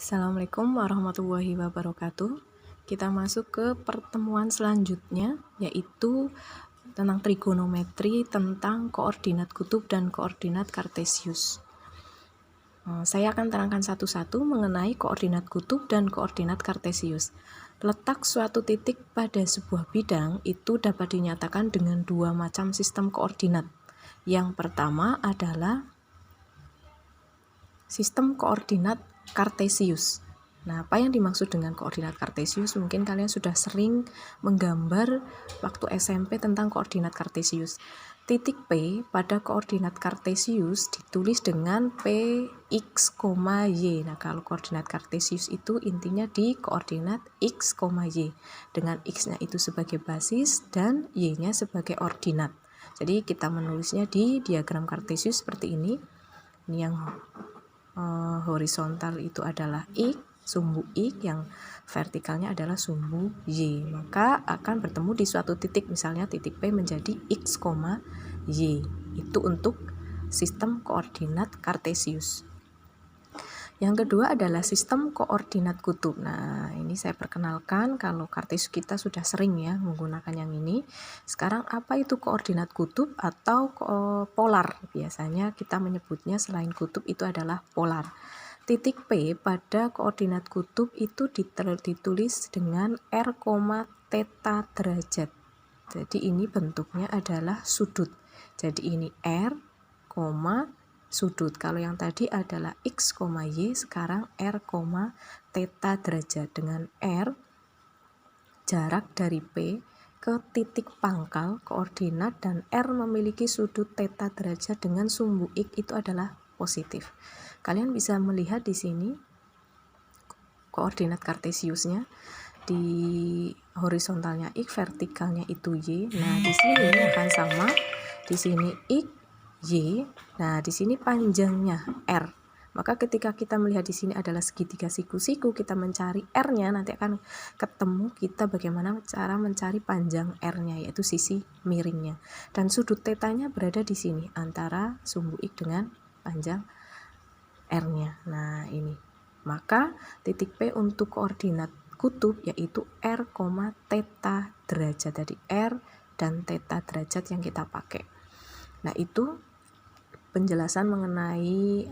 Assalamualaikum warahmatullahi wabarakatuh. Kita masuk ke pertemuan selanjutnya, yaitu tentang trigonometri, tentang koordinat kutub dan koordinat kartesius. Saya akan terangkan satu-satu mengenai koordinat kutub dan koordinat kartesius. Letak suatu titik pada sebuah bidang itu dapat dinyatakan dengan dua macam sistem koordinat. Yang pertama adalah sistem koordinat kartesius. Nah, apa yang dimaksud dengan koordinat kartesius? Mungkin kalian sudah sering menggambar waktu SMP tentang koordinat kartesius. Titik P pada koordinat kartesius ditulis dengan Px, Y. Nah, kalau koordinat kartesius itu intinya di koordinat X, Y. Dengan X-nya itu sebagai basis dan Y-nya sebagai ordinat. Jadi kita menulisnya di diagram kartesius seperti ini. Ini yang horizontal itu adalah X, sumbu X, yang vertikalnya adalah sumbu Y. Maka akan bertemu di suatu titik, misalnya titik P menjadi X, Y. Itu untuk sistem koordinat kartesius. Yang kedua adalah sistem koordinat kutub. Nah, ini saya perkenalkan, kalau kartesius kita sudah sering ya menggunakan yang ini. Sekarang apa itu koordinat kutub atau polar? Biasanya kita menyebutnya selain kutub itu adalah polar. Titik P pada koordinat kutub itu ditulis dengan R, theta derajat. Jadi ini bentuknya adalah sudut. Jadi ini R, sudut. Kalau yang tadi adalah X, Y, sekarang R, theta derajat. Dengan R, jarak dari P ke titik pangkal koordinat, dan R memiliki sudut theta derajat dengan sumbu X itu adalah positif. Kalian bisa melihat di sini koordinat kartesiusnya, di horizontalnya X, vertikalnya itu Y. Nah, di sini akan sama. Di sini X, Y. Nah, di sini panjangnya R. Maka ketika kita melihat di sini adalah segitiga siku-siku, kita mencari R-nya, nanti akan ketemu kita bagaimana cara mencari panjang R-nya, yaitu sisi miringnya. Dan sudut tetanya berada di sini antara sumbu X dengan panjang R-nya. Nah, ini. Maka titik P untuk koordinat kutub yaitu R, theta derajat. Jadi R dan theta derajat yang kita pakai. Nah, itu penjelasan mengenai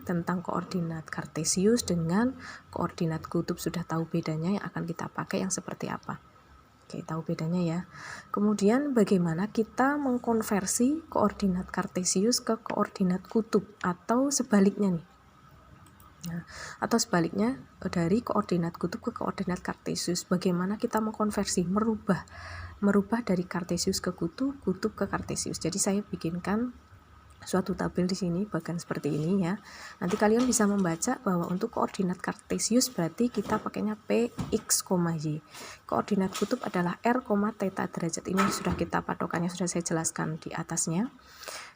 tentang koordinat kartesius dengan koordinat kutub. Sudah tahu bedanya, yang akan kita pakai yang seperti apa. Oke, tahu bedanya ya. Kemudian bagaimana kita mengkonversi koordinat kartesius ke koordinat kutub atau sebaliknya nih. Nah, atau sebaliknya dari koordinat kutub ke koordinat kartesius. Bagaimana kita mengkonversi, merubah dari kartesius ke kutub, kutub ke kartesius. Jadi saya bikinkan suatu tabel di sini bahkan seperti ini ya. Nanti kalian bisa membaca bahwa untuk koordinat kartesius berarti kita pakainya P, X, Y. Koordinat kutub adalah R, theta derajat. Ini sudah kita patokannya, sudah saya jelaskan di atasnya.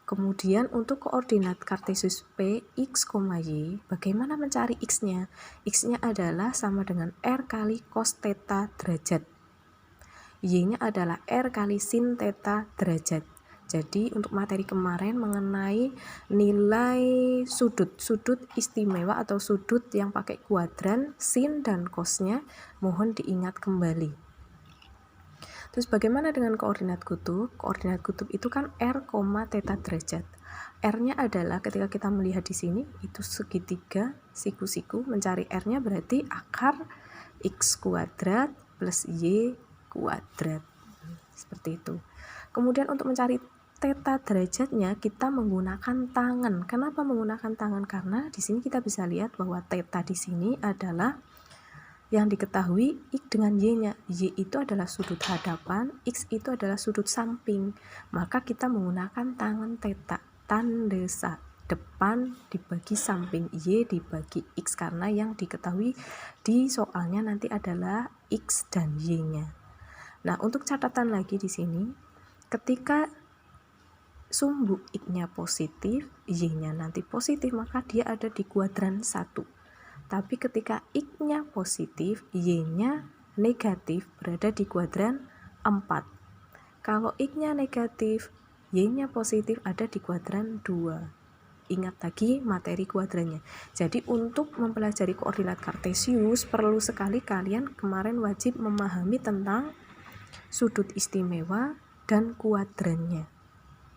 Kemudian untuk koordinat kartesius P, X, Y, bagaimana mencari X-nya? X-nya adalah sama dengan R kali cos theta derajat. Y-nya adalah R kali sin theta derajat. Jadi untuk materi kemarin mengenai nilai sudut istimewa atau sudut yang pakai kuadran, sin dan cosnya, mohon diingat kembali. Terus bagaimana dengan koordinat kutub? Koordinat kutub itu kan R, theta derajat. R-nya adalah ketika kita melihat di sini itu segitiga siku-siku, mencari R-nya berarti akar X kuadrat plus Y kuadrat. Seperti itu. Kemudian untuk mencari theta derajatnya kita menggunakan tangan. Kenapa menggunakan tangan? Karena di sini kita bisa lihat bahwa theta di sini adalah yang diketahui X dengan Y-nya. Y itu adalah sudut hadapan, X itu adalah sudut samping. Maka kita menggunakan tangan theta, tanda depan dibagi samping, Y dibagi X, karena yang diketahui di soalnya nanti adalah X dan Y-nya. Nah, untuk catatan lagi di sini, ketika sumbu X-nya positif, Y-nya nanti positif, maka dia ada di kuadran 1. Tapi ketika X-nya positif, Y-nya negatif, berada di kuadran 4. Kalau X-nya negatif, Y-nya positif, ada di kuadran 2. ingat lagi materi kuadrannya. Jadi untuk mempelajari koordinat kartesius perlu sekali kalian kemarin wajib memahami tentang sudut istimewa dan kuadrannya.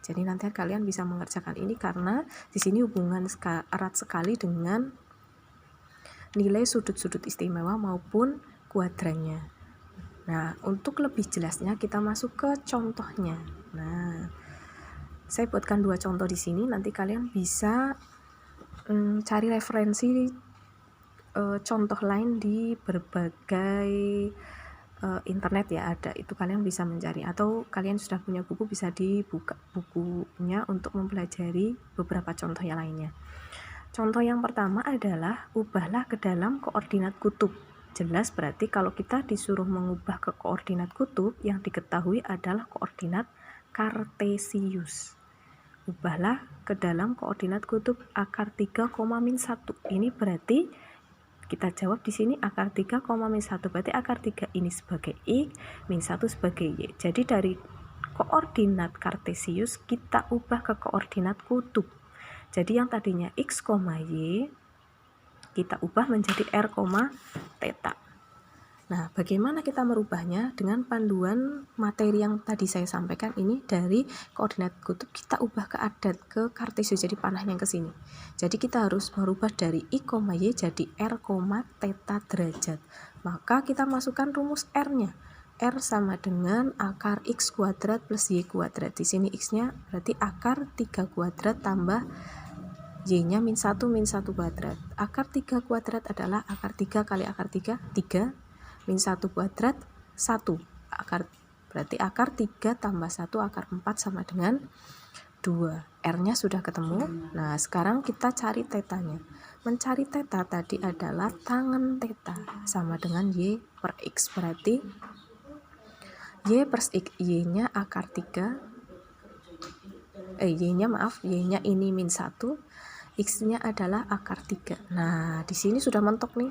Jadi nanti kalian bisa mengerjakan ini karena di sini hubungan erat sekali dengan nilai sudut-sudut istimewa maupun kuadrannya. Nah, untuk lebih jelasnya kita masuk ke contohnya. Nah, saya buatkan 2 contoh di sini, nanti kalian bisa cari referensi contoh lain di berbagai internet ya, ada itu kalian bisa mencari, atau kalian sudah punya buku bisa dibuka bukunya untuk mempelajari beberapa contoh yang lainnya. Contoh yang pertama adalah ubahlah ke dalam koordinat kutub. Jelas berarti kalau kita disuruh mengubah ke koordinat kutub, yang diketahui adalah koordinat kartesius. Ubahlah ke dalam koordinat kutub akar 3, min 1. Ini berarti kita jawab di sini akar 3, min 1. Berarti akar 3 ini sebagai X, min 1 sebagai Y. Jadi dari koordinat kartesius kita ubah ke koordinat kutub. Jadi yang tadinya X, Y kita ubah menjadi R, theta. Nah, bagaimana kita merubahnya? Dengan panduan materi yang tadi saya sampaikan ini, dari koordinat kutub kita ubah ke kartesius, jadi panahnya ke sini. Jadi kita harus merubah dari X, Y jadi R, theta derajat. Maka kita masukkan rumus R-nya. R sama dengan akar X kuadrat plus Y kuadrat. Di sini X-nya berarti akar 3 kuadrat tambah Y-nya min 1 kuadrat. Akar 3 kuadrat adalah akar 3 kali akar 3, 3. Min 1 kuadrat 1 akar, berarti akar 3 tambah 1 akar 4 sama dengan 2. R nya sudah ketemu. Nah sekarang kita cari tetanya. Mencari teta tadi adalah tangen teta sama dengan Y per X, berarti Y per X, Y nya akar 3, Y nya ini min 1, X nya adalah akar 3. Nah di sini sudah mentok nih,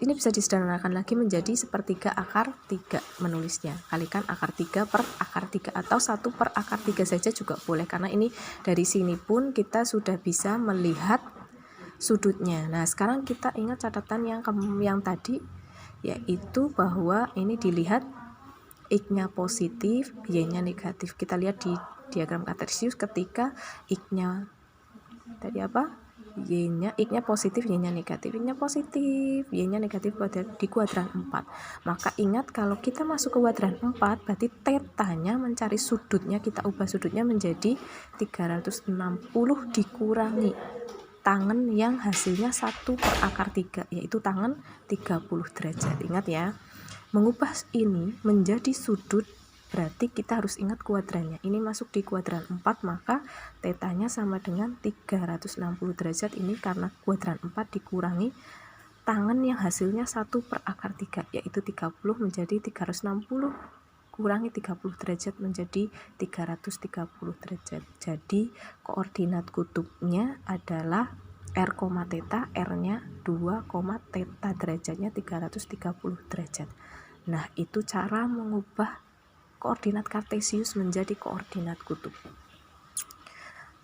ini bisa disederhanakan lagi menjadi sepertiga akar 3 menulisnya. Kalikan akar 3 per akar 3 atau 1 per akar 3 saja juga boleh, karena ini dari sini pun kita sudah bisa melihat sudutnya. Nah sekarang kita ingat catatan yang tadi, yaitu bahwa ini dilihat X-nya positif, Y-nya negatif. Kita lihat di diagram kartesius ketika X-nya tadi apa? X-nya positif, Y-nya negatif. X-nya positif, Y-nya negatif di kuadran 4. Maka ingat kalau kita masuk ke kuadran 4, berarti tetanya mencari sudutnya, kita ubah sudutnya menjadi 360 dikurangi tangen yang hasilnya 1 per akar 3, yaitu tangen 30 derajat. Ingat ya, mengubah ini menjadi sudut berarti kita harus ingat kuadrannya. Ini masuk di kuadran 4, maka tetanya sama dengan 360 derajat. Ini karena kuadran 4 dikurangi tangen yang hasilnya 1 per akar 3, yaitu 30 menjadi 360 kurangi 30 derajat menjadi 330 derajat. Jadi koordinat kutubnya adalah R, theta, R-nya 2, theta derajatnya 330 derajat. Nah, itu cara mengubah koordinat kartesius menjadi koordinat kutub.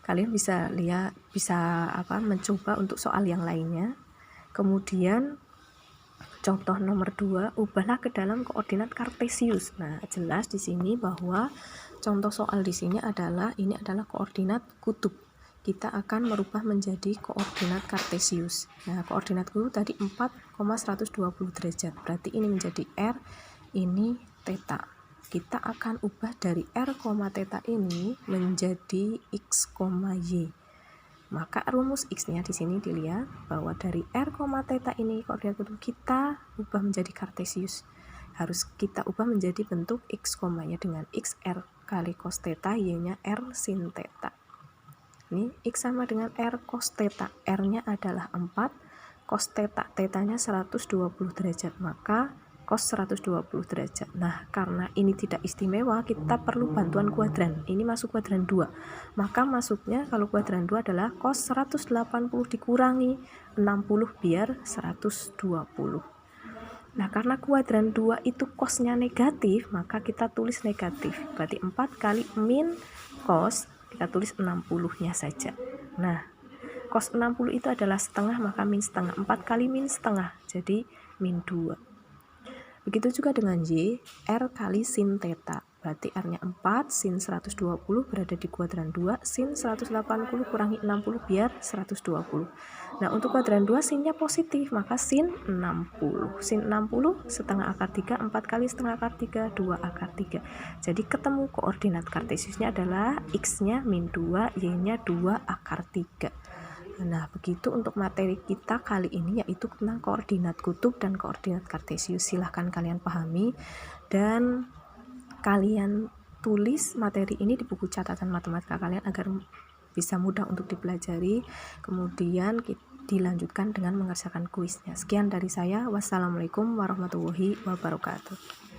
Kalian bisa lihat, mencoba untuk soal yang lainnya. Kemudian contoh nomor 2, ubahlah ke dalam koordinat kartesius. Nah, jelas di sini bahwa contoh soal di sini adalah koordinat kutub. Kita akan merubah menjadi koordinat kartesius. Nah, koordinat kutub tadi 4,120 derajat. Berarti ini menjadi R, ini theta. Kita akan ubah dari R, theta ini menjadi X, Y. Maka rumus X-nya di sini dilihat bahwa dari R, theta ini koordinat kutub kita ubah menjadi kartesius. Harus kita ubah menjadi bentuk X, Y dengan X R kali cos theta, Y-nya R sin theta. Ini X sama dengan R cos theta. R-nya adalah 4, cos theta, theta-nya 120 derajat, maka cos 120 derajat. Nah, karena ini tidak istimewa, kita perlu bantuan kuadran. Ini masuk kuadran 2. Maka masuknya kalau kuadran 2 adalah cos 180 dikurangi 60 biar 120. Nah, karena kuadran 2 itu cosnya negatif, maka kita tulis negatif. Berarti 4 kali min cos, kita tulis 60-nya saja. Nah, cos 60 itu adalah setengah, maka min setengah. 4 kali min setengah, jadi min 2. Begitu juga dengan Y, R kali sin theta. Berarti R-nya 4, sin 120 berada di kuadran 2, sin 180 kurangi 60 biar 120. Nah, untuk kuadran 2 sinnya positif, maka sin 60. Sin 60 setengah akar 3, 4 kali setengah akar 3, 2 akar 3. Jadi ketemu koordinat kartesiusnya adalah X-nya min 2, Y-nya 2 akar 3. Nah, begitu untuk materi kita kali ini, yaitu tentang koordinat kutub dan koordinat kartesius. Silahkan kalian pahami dan kalian tulis materi ini di buku catatan matematika kalian agar bisa mudah untuk dipelajari. Kemudian dilanjutkan dengan mengerjakan kuisnya. Sekian dari saya. Wassalamualaikum warahmatullahi wabarakatuh.